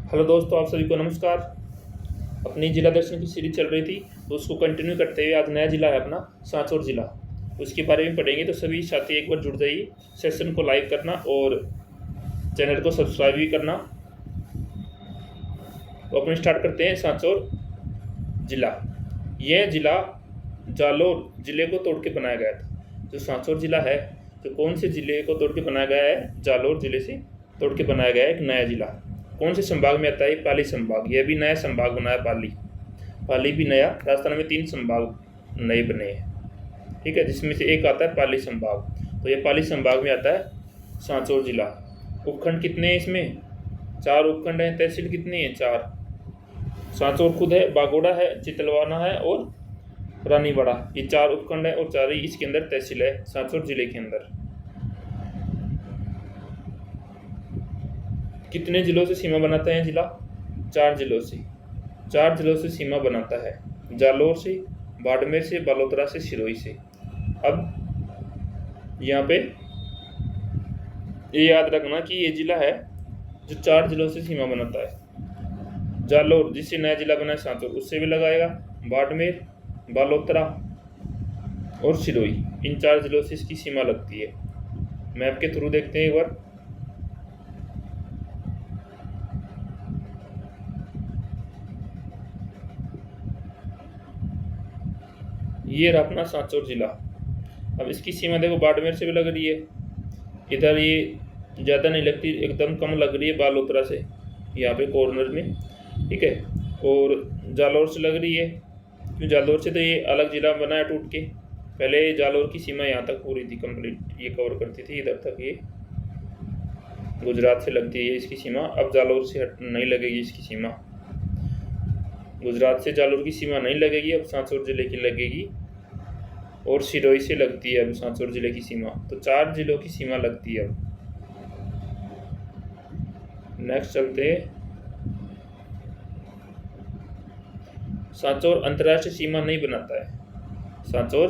Hello दोस्तों, आप सभी को नमस्कार। अपनी जिला दर्शन की सीरीज चल रही थी तो उसको कंटिन्यू करते हुए आज नया जिला है अपना सांचौर जिला। उसके बारे में पढ़ेंगे तो सभी साथी एक बार जुड़ जाइए। सेशन को लाइक करना और चैनल को सब्सक्राइब भी करना। तो अपने स्टार्ट करते हैं। सांचौर जिला, यह जिला जालोर जिले को तोड़ के बनाया गया था। जो सांचौर जिला है, जो कौन से जिले को तोड़ के बनाया गया है? जालोर जिले से तोड़ के बनाया गया है एक नया जिला। कौन से संभाग में आता है? पाली संभाग। यह भी नया संभाग बना है पाली। पाली भी नया। राजस्थान में 3 संभाग नए बने हैं, ठीक है, जिसमें से एक आता है पाली संभाग। तो ये पाली संभाग में आता है सांचौर जिला। उपखंड कितने हैं इसमें? 4 उपखंड हैं। तहसील कितनी है? 4। सांचौर खुद है, बागोड़ा है, चितलवाना है और रानीवाड़ा। ये 4 उपखंड है और 4 ही इसके अंदर तहसील है सांचौर जिले के अंदर। कितने जिलों से सीमा बनाता है जिला? 4 जिलों से। 4 जिलों से सीमा बनाता है। जालोर से, बाड़मेर से, बालोतरा से, सिरोही से। अब यहाँ पे ये याद रखना कि ये जिला है जो 4 जिलों से सीमा बनाता है। जालोर जिससे नया जिला बना है सांचौर, उससे भी लगाएगा। बाड़मेर, बालोतरा और सिरोही, इन 4 जिलों से इसकी सीमा लगती है। मैप के थ्रू देखते हैं एक बार। ये रहा अपना सांचौर जिला। अब इसकी सीमा देखो, बाड़मेर से भी लग रही है, इधर ये ज़्यादा नहीं लगती, एकदम कम लग रही है बालोतरा से, यहाँ पे कॉर्नर में, ठीक है। और जालोर से लग रही है, क्योंकि जालोर से तो ये अलग जिला बना है टूट के। पहले जालोर की सीमा यहाँ तक पूरी थी, कंप्लीट, ये कवर करती थी इधर तक। ये गुजरात से लगती है इसकी सीमा। अब जालोर से हट नहीं लगेगी इसकी सीमा। गुजरात से जालोर की सीमा नहीं लगेगी, अब सांचौर जिले की लगेगी। और सिरोही से लगती है अब सांचौर जिले की सीमा। तो 4 जिलों की सीमा लगती है। अब नेक्स्ट चलते हैं। सांचौर अंतर्राष्ट्रीय सीमा नहीं बनाता है। सांचौर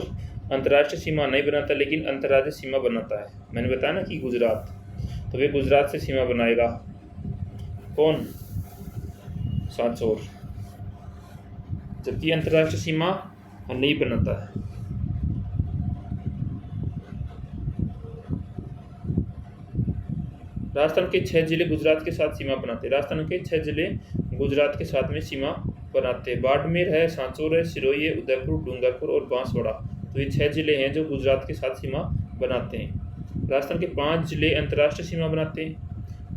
अंतर्राष्ट्रीय सीमा नहीं बनाता, लेकिन अंतर्राज्यीय सीमा बनाता है। मैंने बताया ना कि गुजरात, तो वे गुजरात से सीमा बनाएगा। कौन? सांचौर। जबकि अंतर्राष्ट्रीय सीमा नहीं बनाता है। राजस्थान के 6 जिले गुजरात के साथ सीमा बनाते हैं। राजस्थान के 6 जिले गुजरात के साथ में सीमा बनाते हैं। बाड़मेर है, सांचौर है, सिरोही है, उदयपुर, डूंगरपुर और बांसवाड़ा। तो ये 6 जिले हैं जो गुजरात के साथ सीमा बनाते हैं। राजस्थान के 5 जिले अंतर्राष्ट्रीय सीमा बनाते हैं।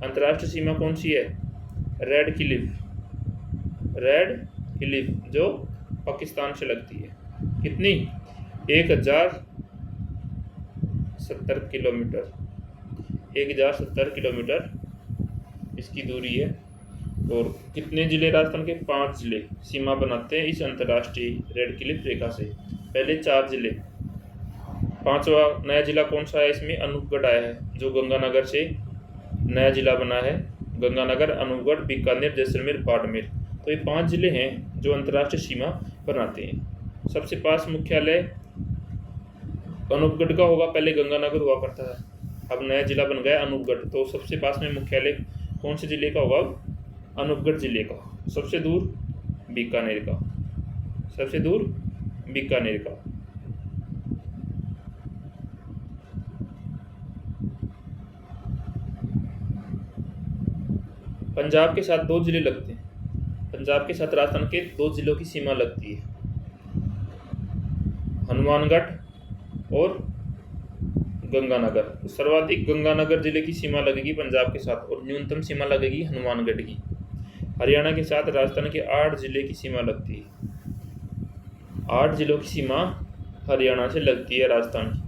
अंतर्राष्ट्रीय सीमा कौन सी है? रेड क्लिफ जो पाकिस्तान से लगती है। कितनी? 1070 किलोमीटर। 1070 किलोमीटर इसकी दूरी है। और कितने जिले राजस्थान के? 5 जिले सीमा बनाते हैं इस अंतर्राष्ट्रीय रेड क्लिफ रेखा से। पहले 4 जिले। 5वां नया जिला कौन सा है इसमें? अनूपगढ़ आया है, जो गंगानगर से नया जिला बना है। गंगानगर, अनूपगढ़, बीकानेर, जैसलमेर, बाड़मेर। तो ये 5 जिले हैं जो अंतर्राष्ट्रीय सीमा बनाते हैं। सबसे पास मुख्यालय अनूपगढ़ का होगा, पहले गंगानगर हुआ करता है, अब नया जिला बन गया अनूपगढ़। तो सबसे पास में मुख्यालय कौन से जिले का होगा? अनूपगढ़ जिले का। सबसे दूर बीकानेर का। पंजाब के साथ 2 जिले लगते हैं। पंजाब के साथ राजस्थान के 2 जिलों की सीमा लगती है, हनुमानगढ़ और गंगानगर। सर्वाधिक गंगानगर जिले की सीमा लगेगी पंजाब के साथ, और न्यूनतम सीमा लगेगी हनुमानगढ़ की। हरियाणा के साथ राजस्थान के 8 जिले की सीमा लगती है। 8 जिलों की सीमा हरियाणा से लगती है राजस्थान की,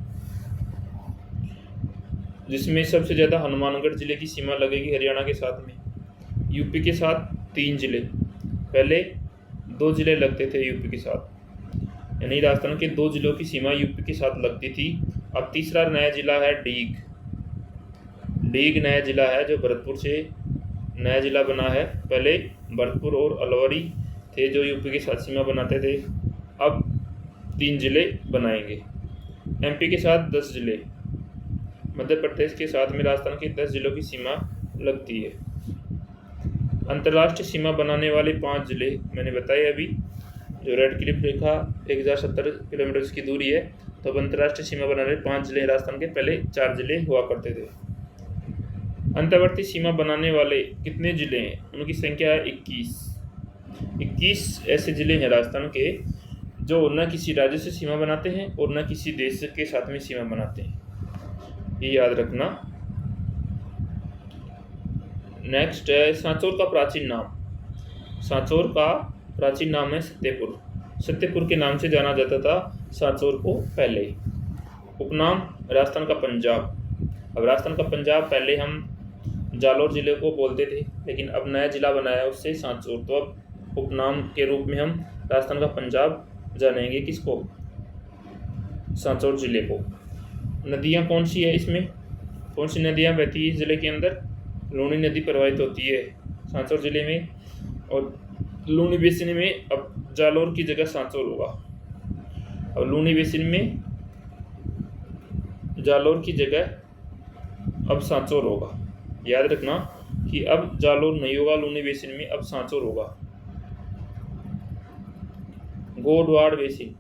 जिसमें सबसे ज़्यादा हनुमानगढ़ जिले की सीमा लगेगी हरियाणा के साथ में। यूपी के साथ 3 जिले। पहले 2 जिले लगते थे यूपी के साथ, यानी राजस्थान के 2 जिलों की सीमा यूपी के साथ लगती थी। अब तीसरा नया जिला है डीग नया जिला है जो भरतपुर से नया जिला बना है। पहले भरतपुर और अलवरी थे जो यूपी के साथ सीमा बनाते थे, अब 3 जिले बनाएंगे। एमपी के साथ 10 जिले, मध्य प्रदेश के साथ में राजस्थान के 10 जिलों की सीमा लगती है। अंतर्राष्ट्रीय सीमा बनाने वाले 5 जिले मैंने बताए अभी, जो रेड क्लिफ रेखा 1070 किलोमीटर की दूरी है। तो अब अंतर्राष्ट्रीय सीमा बनाने वाले 5 जिले राजस्थान के, पहले 4 जिले हुआ करते थे। अंतर्वर्ती सीमा बनाने वाले कितने जिले हैं? उनकी संख्या है 21 ऐसे जिले हैं राजस्थान के जो न किसी राज्य से सीमा बनाते हैं और न किसी देश के साथ में सीमा बनाते हैं, ये याद रखना। नेक्स्ट है सांचौर का प्राचीन नाम। सांचौर का प्राचीन नाम है सत्यपुर। सत्यपुर के नाम से जाना जाता था सांचौर को पहले। उपनाम राजस्थान का पंजाब। अब राजस्थान का पंजाब पहले हम जालौर जिले को बोलते थे, लेकिन अब नया जिला बनाया उससे सांचौर। तो अब उपनाम के रूप में हम राजस्थान का पंजाब जानेंगे किसको? सांचौर जिले को। नदियाँ कौन सी है इसमें? कौन सी नदियाँ बहती है जिले के अंदर? लूनी नदी प्रवाहित होती है सांचौर जिले में, और लूनी बेसिन में अब जालौर की जगह सांचौर होगा। अब लूनी बेसिन में जालौर की जगह अब सांचौर होगा। याद रखना कि अब जालौर नहीं होगा लूनी बेसिन में, अब सांचौर होगा। गोडवाड़ बेसिन।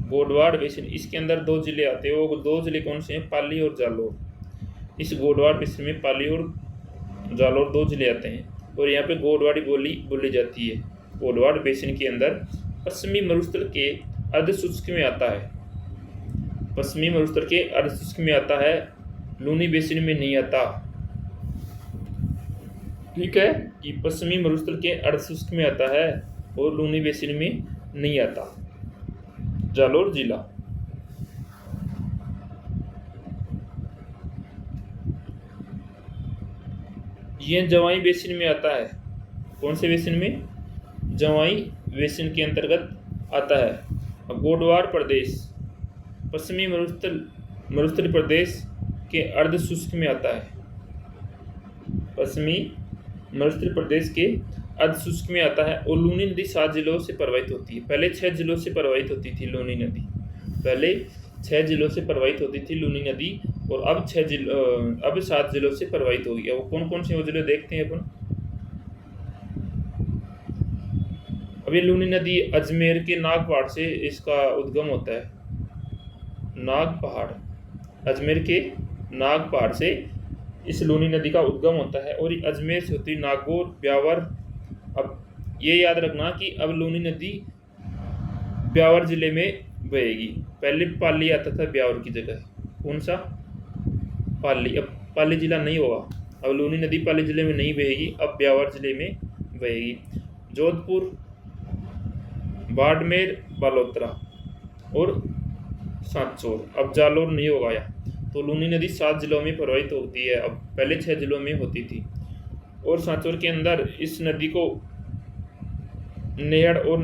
गोडवाड़ बेसिन, इसके अंदर 2 जिले आते हैं। वो 2 जिले कौन से हैं? पाली और जालौर। इस गोडवाड़ बेसिन में पाली और जालौर 2 जिले आते हैं, और यहाँ पे गोडवाड़ी बोली बोली जाती है। गोडवाड़ बेसिन के अंदर पश्चिमी मरुस्थल के अर्धशुष्क में आता है। पश्चिमी मरुस्थल के अर्धशुष्क में आता है, लूनी बेसिन में नहीं आता। ठीक है, कि पश्चिमी मरुस्थल के अर्धशुष्क में आता है और लूनी बेसिन में नहीं आता। जालौर जिला। यह जवाई बेसिन में आता है। कौन से बेसिन में? जवाई बेसिन के अंतर्गत आता है। अब गोडवाड़ प्रदेश पश्चिमी मरुस्थल प्रदेश के अर्धशुष्क में आता है। पश्चिमी मरुस्थल प्रदेश के अर्धशुष्क में आता है, और लूनी नदी 7 जिलों से प्रवाहित होती है। पहले 6 जिलों से प्रवाहित होती थी लूनी नदी। पहले 6 जिलों से प्रवाहित होती थी लूनी नदी, और अब 7 जिलों से प्रवाहित हो गई। वो कौन कौन से वो जिले देखते हैं अपन। अब ये लूनी नदी अजमेर के नाग पहाड़ से इसका उद्गम होता है। नाग पहाड़, अजमेर के नाग पहाड़ से इस लूनी नदी का उद्गम होता है, और अजमेर से होती है नागौर, ब्यावर। अब ये याद रखना कि अब लूनी नदी ब्यावर जिले में बहेगी। पहले पाली आता था ब्यावर की जगह। कौन सा? पाली। अब पाली जिला नहीं होगा, अब लूनी नदी पाली जिले में नहीं बहेगी, अब ब्यावर जिले में बहेगी। जोधपुर, बाड़मेर, बालोतरा और सांचौर। अब जालौर नहीं होगा यहाँ। तो लूनी नदी 7 जिलों में प्रवाहित होती है, अब पहले 6 जिलों में होती थी। और सांचौर के अंदर इस नदी को नेहड़ और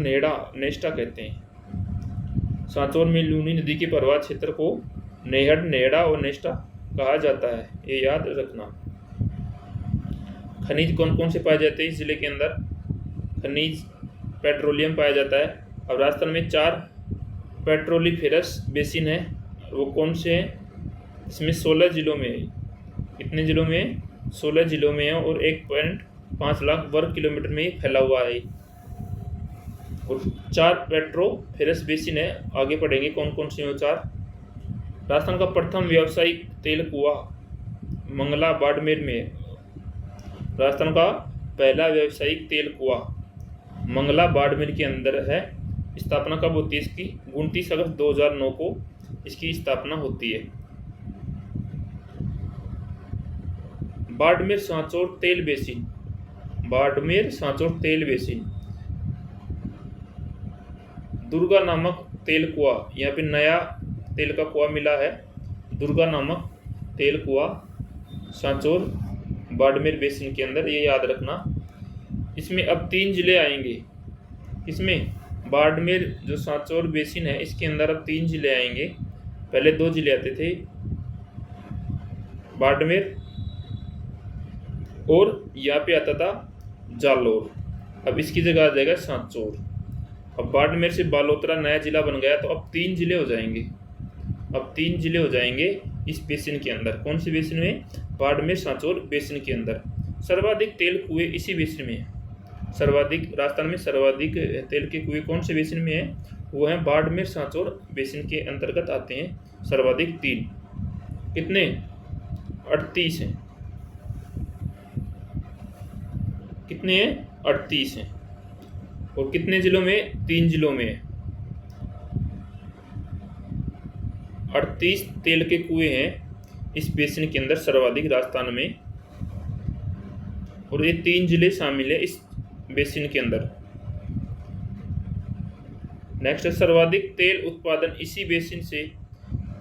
नेष्टा कहते हैं। सांचौर में लूनी नदी के प्रवाह क्षेत्र को नेहड़, नेहड़ा और नेष्टा कहा जाता है, ये याद रखना। खनिज कौन कौन से पाए जाते हैं इस जिले के अंदर? खनिज पेट्रोलियम पाया जाता है। अब राजस्थान में 4 पेट्रोलिफेरस बेसिन है। वो कौन से हैं? इसमें 16 जिलों में है। कितने जिलों में है? 16 जिलों में है, और 1.5 लाख वर्ग किलोमीटर में फैला हुआ है। और 4 पेट्रोफेरस बेसिन है। आगे पढ़ेंगे कौन कौन से हैं वो 4। राजस्थान का प्रथम व्यावसायिक तेल कुआं मंगला बाड़मेर में है। राजस्थान का पहला व्यावसायिक तेल कुआं मंगला बाड़मेर के अंदर है। स्थापना कब होती है इसकी? 29 अगस्त 2009 को इसकी स्थापना होती है। बाड़मेर सांचौर तेल बेसिन। बाड़मेर सांचौर तेल बेसिन। दुर्गा नामक तेल कुआं, यहाँ पे नया तेल का कुआं मिला है। दुर्गा नामक तेल कुआं सांचौर बाड़मेर बेसिन के अंदर, ये याद रखना। इसमें अब 3 जिले आएंगे। इसमें बाड़मेर जो सांचौर बेसिन है इसके अंदर अब 3 जिले आएंगे। पहले 2 जिले आते थे, बाड़मेर और यहाँ पे आता था जालौर। अब इसकी जगह आ जाएगा सांचौर। अब बाड़मेर से बालोतरा नया जिला बन गया, तो अब 3 जिले हो जाएंगे। अब 3 जिले हो जाएंगे इस बेसिन के अंदर। कौन से बेसिन में? बाड़मेर सांचौर बेसिन के अंदर। सर्वाधिक तेल कुएं इसी बेसिन में है। सर्वाधिक राजस्थान में सर्वाधिक तेल के कुएं कौन से बेसिन में है? वो है बाड़मेर सांचौर बेसिन के अंतर्गत आते हैं। सर्वाधिक 3 कितने? 38 हैं। कितने हैं? 38 हैं। और कितने जिलों में? 3 जिलों में है। 38 तेल के कुएं हैं इस बेसिन के अंदर सर्वाधिक राजस्थान में, और ये 3 जिले शामिल है इस बेसिन के अंदर। नेक्स्ट, सर्वाधिक तेल उत्पादन इसी बेसिन से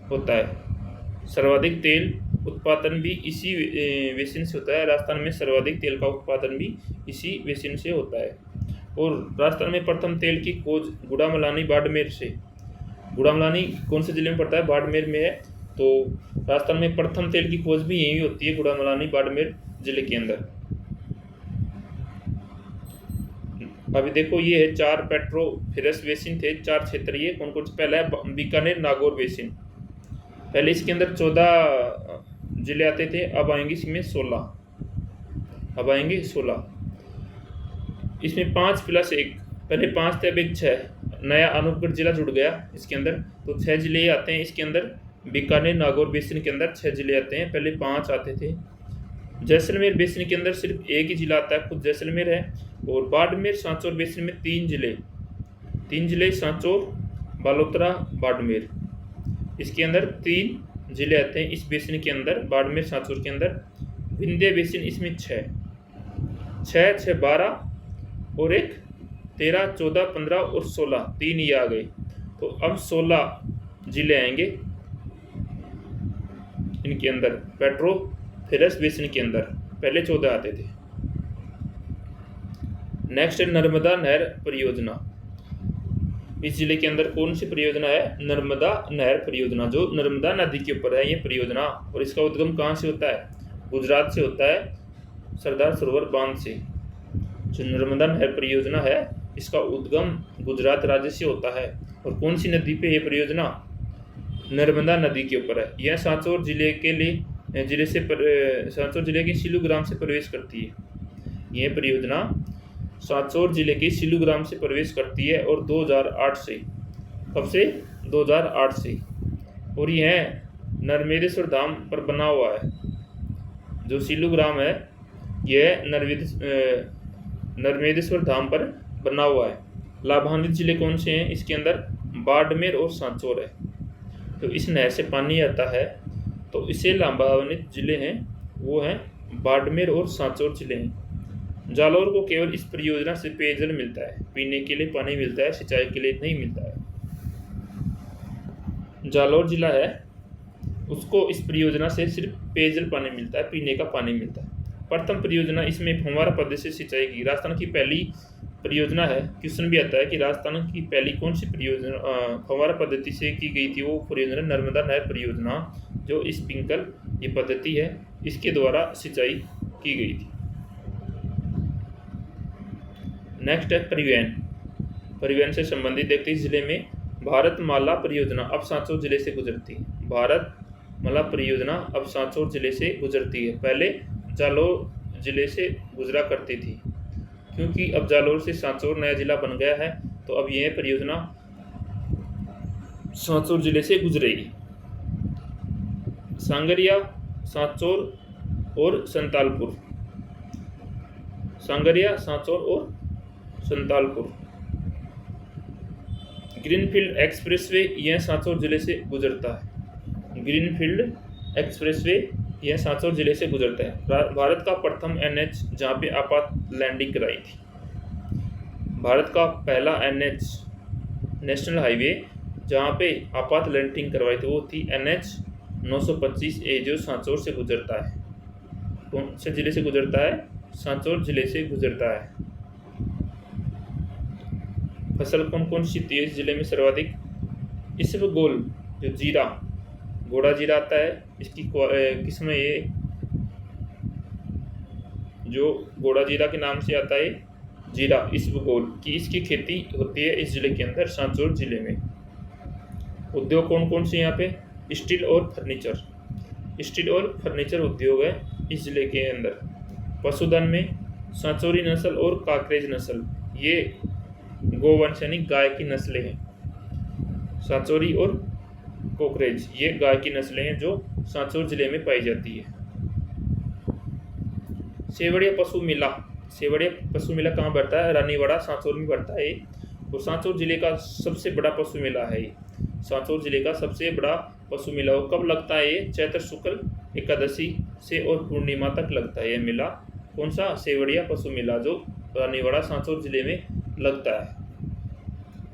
होता है। सर्वाधिक तेल उत्पादन भी इसी बेसिन से होता है। राजस्थान में सर्वाधिक तेल का उत्पादन भी इसी बेसिन से होता है। और राजस्थान में प्रथम तेल की खोज गुड़ामलानी बाड़मेर से। गुड़ामलानी कौन से जिले में पड़ता है? बाड़मेर में है। तो राजस्थान में प्रथम तेल की खोज भी यही होती है, गुड़ामलानी बाड़मेर जिले के अंदर। अभी देखो, ये है 4 पेट्रोफेरस बेसिन थे, 4 क्षेत्रीय। कौन कौन से? पहला है बीकानेर नागौर बेसिन। पहले इसके अंदर 14 जिले आते थे, अब आएंगे इसमें 16। अब आएंगे 16। इसमें 5+1, पहले 5 थे, अब एक 6 नया अनूपगढ़ जिला जुड़ गया इसके अंदर, तो 6 जिले आते हैं इसके अंदर। बीकानेर नागौर बेसिन के अंदर 6 जिले आते हैं, पहले 5 आते थे। जैसलमेर बेसिन के अंदर सिर्फ एक ही जिला आता है, खुद जैसलमेर है। और बाड़मेर सांचौर बेसिन में 3 जिले सांचौर, बालोतरा, बाड़मेर। इसके अंदर 3 जिले आते हैं इस बेसिन के अंदर, बाड़मेर सांचौर के अंदर। विंध्य बेसिन इसमें 6 12 और एक 13, 14, 15 और 16, 3 ये आ गए। तो अब 16 जिले आएंगे इनके अंदर, पेट्रोफेरस बेसिन के अंदर। पहले 14 आते थे। नेक्स्ट है नर्मदा नहर परियोजना। इस जिले के अंदर कौन सी परियोजना है? नर्मदा नहर परियोजना, जो नर्मदा नदी के ऊपर है ये परियोजना। और इसका उद्गम कहाँ से होता है? गुजरात से होता है, सरदार सरोवर बांध से। जो नर्मदा नहर परियोजना है इसका उद्गम गुजरात राज्य से होता है। और कौन सी नदी पे ये परियोजना? नर्मदा नदी के ऊपर है। यह सांचौर जिले सांचौर जिले के सिलू ग्राम से प्रवेश करती है। यह परियोजना सांचौर जिले के सिलू ग्राम से प्रवेश करती है, और 2008 से, कब से? 2008 से। और यह नर्मदेश्वर धाम पर बना हुआ है। जो सिलू ग्राम है यह नर्मदेश्वर धाम पर बना हुआ है। लाभान्वित जिले कौन से हैं इसके अंदर? बाड़मेर और सांचौर है। तो इस नहर से पानी आता है, तो इसे लाभान्वित जिले हैं वो हैं बाड़मेर और सांचौर जिले हैं। जालौर को केवल इस परियोजना से पेयजल मिलता है, पीने के लिए पानी मिलता है, सिंचाई के लिए नहीं मिलता है। जालौर जिला है उसको इस परियोजना से सिर्फ पेयजल पानी मिलता है, पीने का पानी मिलता है। प्रथम परियोजना इसमें फव्वारा पद्धति से सिंचाई की। राजस्थान की पहली परियोजना है। क्वेश्चन भी आता है कि राजस्थान की पहली कौन सी परियोजना फव्वारा पद्धति से की गई थी? वो परियोजना नर्मदा नहर परियोजना, जो स्प्रिंकल ये पद्धति है इसके द्वारा सिंचाई की गई थी। नेक्स्ट है परिवहन से संबंधित देखते हैं। जिले में भारतमाला परियोजना अब सांचौर जिले से गुजरती है। भारतमाला परियोजना अब सांचौर जिले से गुजरती है। पहले जालौर जिले से गुजरा करती थी, क्योंकि अब जालौर से सांचौर नया जिला बन गया है, तो अब यह परियोजना सांचौर जिले से गुजरेगी। सांगरिया, सांचौर और संतालपुर। सांगरिया, सांचौर और संतालपुर। ग्रीनफील्ड एक्सप्रेसवे यह सांचौर जिले से गुजरता है। ग्रीनफील्ड एक्सप्रेसवे यह सांचौर जिले से गुजरता है। भारत का प्रथम NH जहाँ पे आपात लैंडिंग कराई थी। भारत का पहला NH नेशनल हाईवे जहाँ पे आपात लैंडिंग करवाई थी वो थी NH 925A, जो सांचौर से गुजरता है। कौन से जिले से गुजरता है? सांचौर जिले से गुजरता है। फसल कौन कौन सी होती है इस जिले में सर्वाधिक? इसबगोल, जो जीरा, घोड़ा जीरा आता है, इसकी किस्म ये जो घोड़ा जीरा के नाम से आता है जीरा इसबगोल की, इसकी खेती होती है इस जिले के अंदर, सांचौर जिले में। उद्योग कौन कौन से यहाँ पे? स्टील और फर्नीचर। स्टील और फर्नीचर उद्योग है इस जिले के अंदर। पशुधन में सांचौरी नस्ल और काकरेज नस्ल, ये गोवंश यानी गाय की नस्लें हैं। सांचौरी और कोकरेज ये गाय की नस्लें हैं जो सांचौर जिले में पाई जाती है। सेवड़िया पशु मेला, सेवड़िया पशु मेला कहाँ बढ़ता है? रानीवाड़ा सांचौर में बढ़ता है। और सांचौर जिले का सबसे बड़ा पशु मेला है। सांचौर जिले का सबसे बड़ा पशु मेला वो कब लगता है? ये चैत्र शुक्ल एकादशी से और पूर्णिमा तक लगता है ये मेला। कौन सा? सेवड़िया पशु मेला, जो रानीवाड़ा सांचौर जिले में लगता है।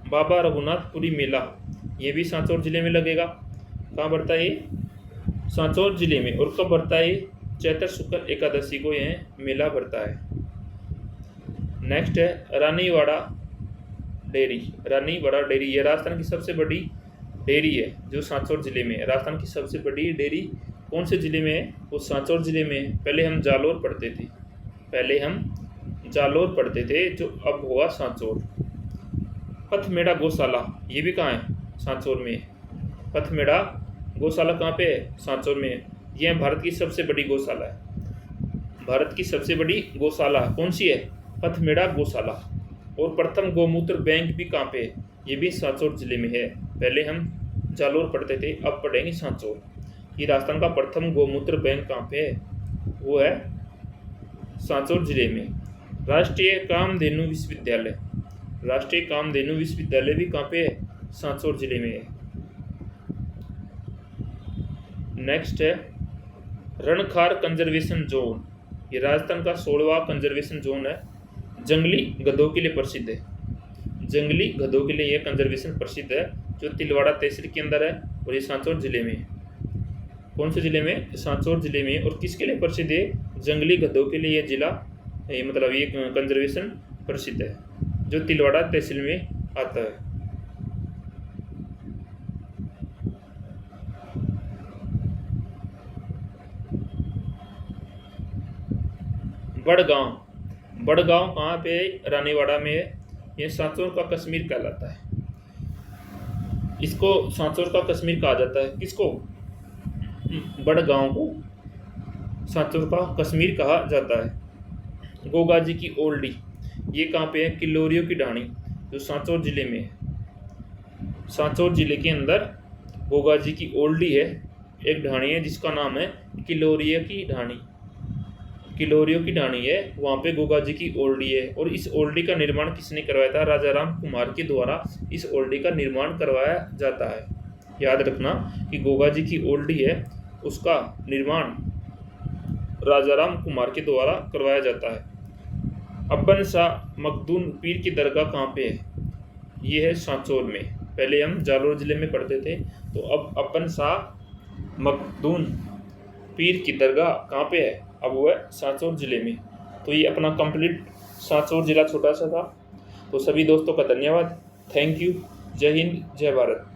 बाबा रघुनाथपुरी मेला, ये भी सांचौर जिले में लगेगा। कहाँ बढ़ता है? सांचौर जिले में। और कब बढ़ता है? चैत्र शुक्ल एकादशी को यह मेला बढ़ता है। नेक्स्ट है रानीवाड़ा डेयरी। रानीवाड़ा डेयरी ये राजस्थान की सबसे बड़ी डेयरी है जो सांचौर जिले में है। राजस्थान की सबसे बड़ी डेयरी कौन से जिले में है? वो सांचौर जिले में है। पहले हम जालोर पढ़ते थे जो अब हुआ सांचौर। पथमेड़ा गौशाला, ये भी कहाँ है? सांचौर में। पथमेड़ा गौशाला कहाँ पे है? सांचौर में है। यह भारत की सबसे बड़ी गौशाला है। भारत की सबसे बड़ी गौशाला कौन सी है? पथमेड़ा गौशाला। और प्रथम गौमूत्र बैंक भी कहाँ पे है? ये भी सांचौर जिले में है। पहले हम जालोर पढ़ते थे, अब पढ़ेंगे सांचौर। ये राजस्थान का प्रथम गौमूत्र बैंक कहाँ पे है? वो है सांचौर जिले में। राष्ट्रीय कामधेनु विश्वविद्यालय, राष्ट्रीय कामधेनु विश्वविद्यालय भी कहाँ पे है? सांचौर जिले में है। नेक्स्ट है रणखार कंजर्वेशन जोन, ये राजस्थान का 16वां कंजर्वेशन जोन है। जंगली गधों के लिए प्रसिद्ध है। जंगली गधों के लिए यह कंजर्वेशन प्रसिद्ध है जो तिलवाड़ा तहसील के अंदर है और ये सांचौर जिले में है। कौन से जिले में? सांचौर जिले में। और किसके लिए प्रसिद्ध है? जंगली गधों के लिए यह जिला मतलब ये कंजर्वेशन प्रसिद्ध है जो तिलवाड़ा तहसील में आता है। बड़गांव, बड़गांव कहाँ पे? रानीवाड़ा में है। ये सांचौर का कश्मीर कहलाता है। इसको सांचौर का कश्मीर कहा जाता है। किसको? बड़गांव को सांचौर का कश्मीर कहा जाता है। गोगा जी की ओल्डी, ये कहाँ पे है? किलोरियो की ढाणी जो सांचौर जिले में है। सांचौर जिले के अंदर गोगा जी की ओल्डी है, एक ढाणी है जिसका नाम है किलोरियो की ढाणी। किलोरियो की ढाणी है, वहाँ पे गोगा जी की ओल्डी है। और इस ओल्डी का निर्माण किसने करवाया था? राजा राम कुमार के द्वारा इस ओल्डी का निर्माण करवाया जाता है। याद रखना कि गोगा जी की ओल्डी है, उसका निर्माण राजा राम कुमार के द्वारा करवाया जाता है। अब्बन शाह मखदूम पीर की दरगाह कहाँ पे है? ये है सांचौर में। पहले हम जालोर जिले में पढ़ते थे, तो अब अब्बन शाह मखदूम पीर की दरगाह कहाँ पे है? अब वो है सांचौर जिले में। तो ये अपना कंप्लीट सांचौर जिला छोटा सा था। तो सभी दोस्तों का धन्यवाद। Thank you. जय हिंद, जय भारत।